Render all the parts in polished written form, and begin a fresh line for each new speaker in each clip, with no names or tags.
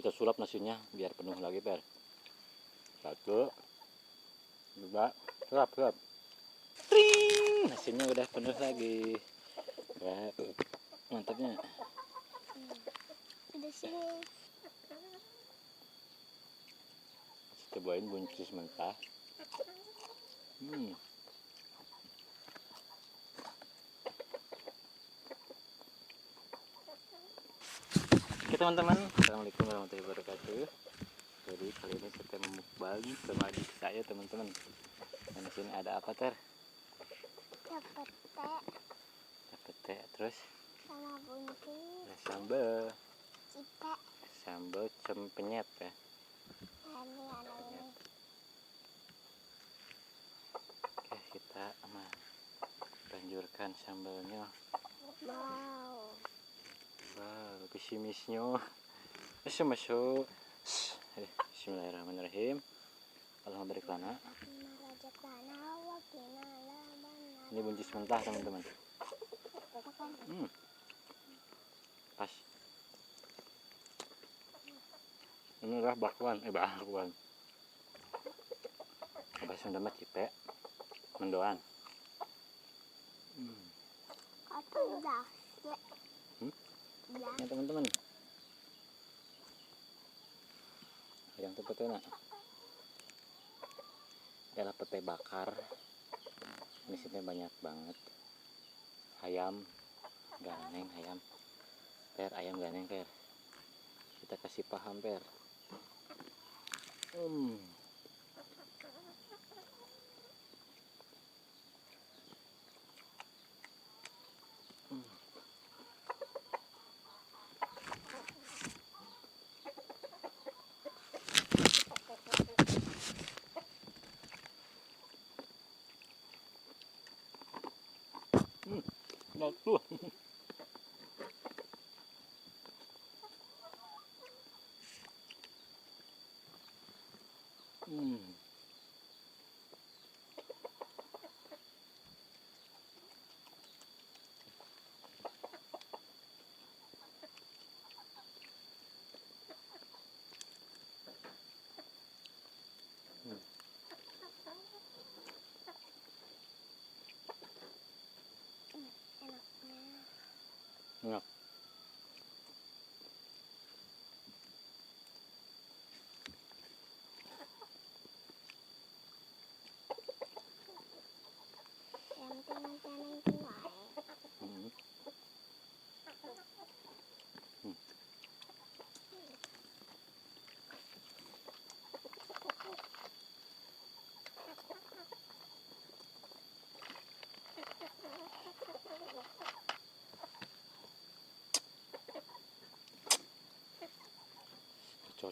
Kita sulap nasinya biar penuh lagi, Per. Satu, dua, sulap. Ring, nasinya udah penuh lagi. Wah, mantapnya.
Udah sini.
Cobain buncis mentah. Oke teman-teman, assalamualaikum warahmatullahi wabarakatuh. Jadi kali ini saya mukbang sama adik saya teman-teman. Dan di sini ada apa, Ter? Dapat teh, terus
Sama buncis.
ada sambal.
Cipek.
Sambal cempenyet ya.
Ini ada ini.
Oke, kita lanjutkan sambalnya.
Wow.
Wow, pesimisnya. Masuk. Bismillahirrahmanirrahim. Alhamdulillah. Ini buncis mentah teman-teman. Pas. Ini adalah bakwan. Apa Sunda mah cipek. Mendoan.
Apa udah?
Ya teman-teman. Yang itu pete nak. Adalah pete bakar. Di sini banyak banget. Ayam ganeng, ayam. Per, ayam ganeng, Per. Kita kasih paham, Per. Tuh. Enak.
Yang tenang-tenang itu wae.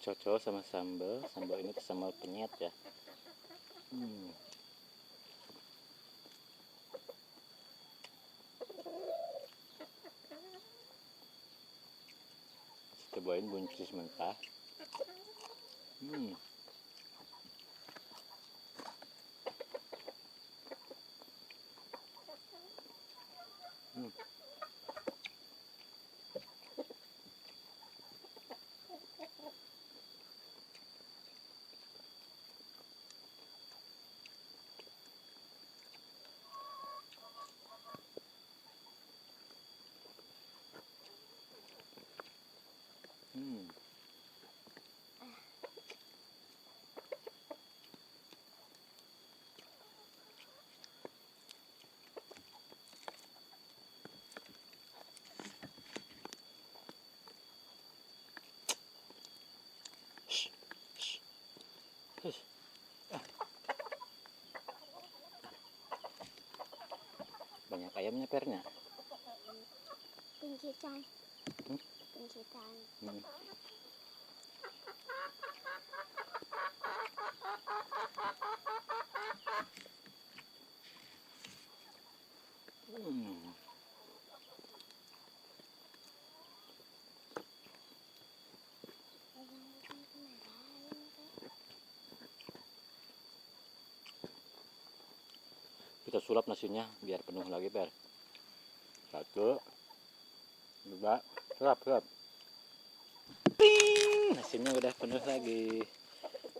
Cocok sama sambal. Sambal ini tuh sambal penyet ya. Cobain buncis mentah. Banyak ayamnya, Pernya.
Pincitan.
Kita sulap nasinya biar penuh lagi, Per. Satu, dua, sulap. Ping, nasinya udah penuh lagi.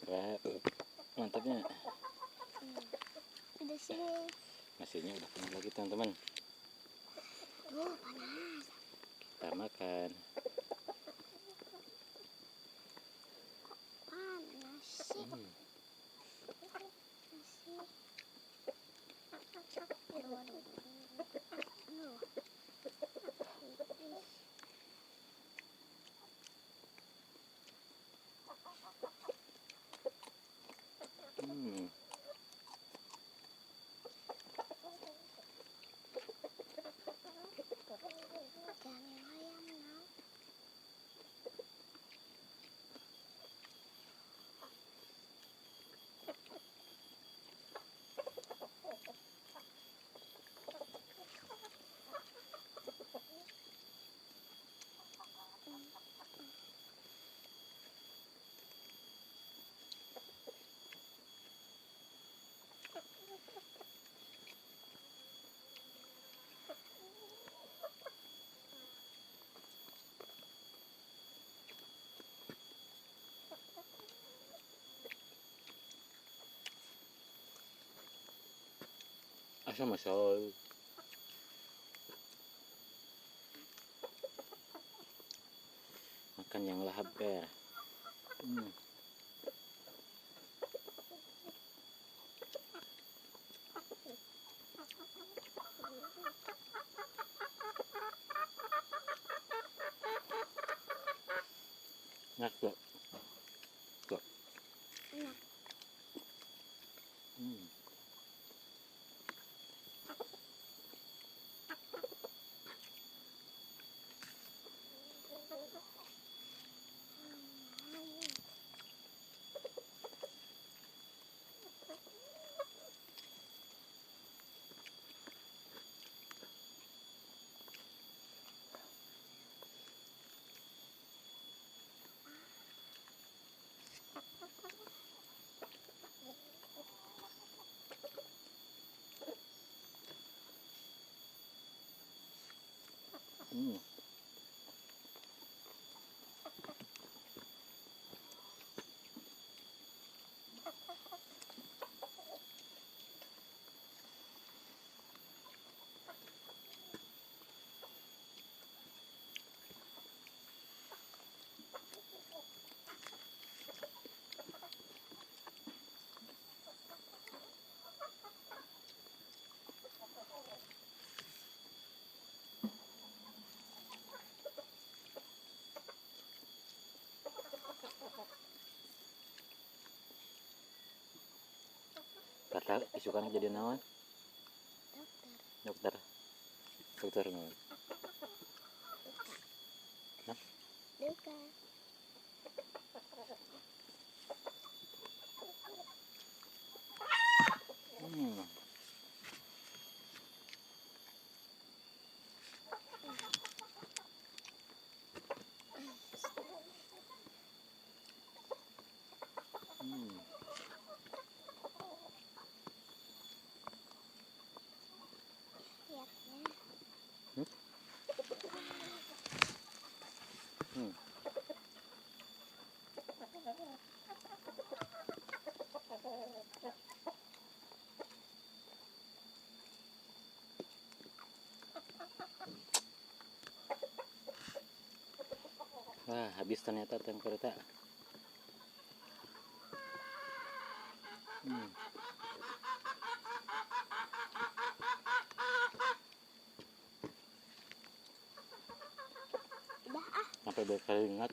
Wah, mantapnya.
Udah sini.
Nasinya udah penuh lagi teman-teman.
Panas.
Kita makan.
Panas sih.
Hmm.
Nasi. Aduh.
Hmm.
Jangan ayamnya.
Asam masal. Makan yang lahap ya. Hmm. Enak tuh. Tuh.
Enak.
Hmm. Hmm. Kata isukan jadi naon?
Dokter.
Dokter. Dokter naon? Hah?
Duka.
Hmm. Hmm.
Lihatnya.
Hmm. Wah, habis ternyata tengkereta. Hmm.
Udah
Sampai berkeringat.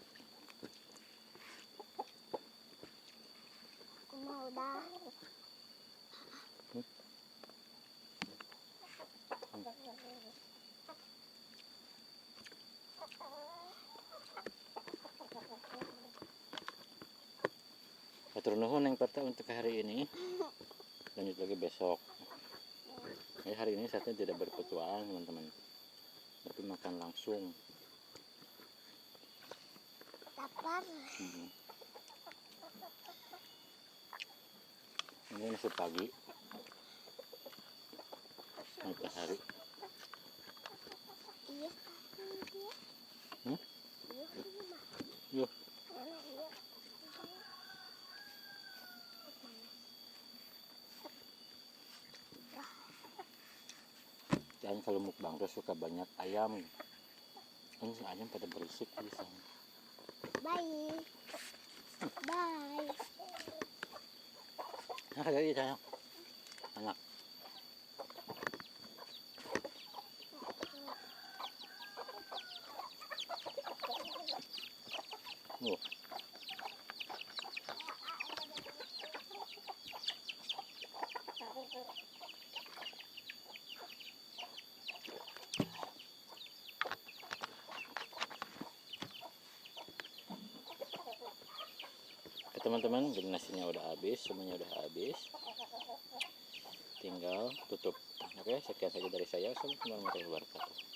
aku mau udah.
Hatur nuhun yang pertama untuk hari ini. Lanjut lagi besok. Hari ini saatnya tidak berpetualang teman-teman, tapi makan langsung.
Lapar.
Hmm. Ini nasi pagi, matahari.
Iya.
Hmm?
Iya.
Yuk. Dan kalau mukbang tuh suka banyak ayam. Kan si ayam pada berisik di sana.
Bye. Bye.
Nah, jadi sayang. Anak. Oh. Teman-teman, nasinya udah habis, semuanya udah habis, tinggal tutup. Oke, sekian saja dari saya. Assalamualaikum warahmatullahi wabarakatuh.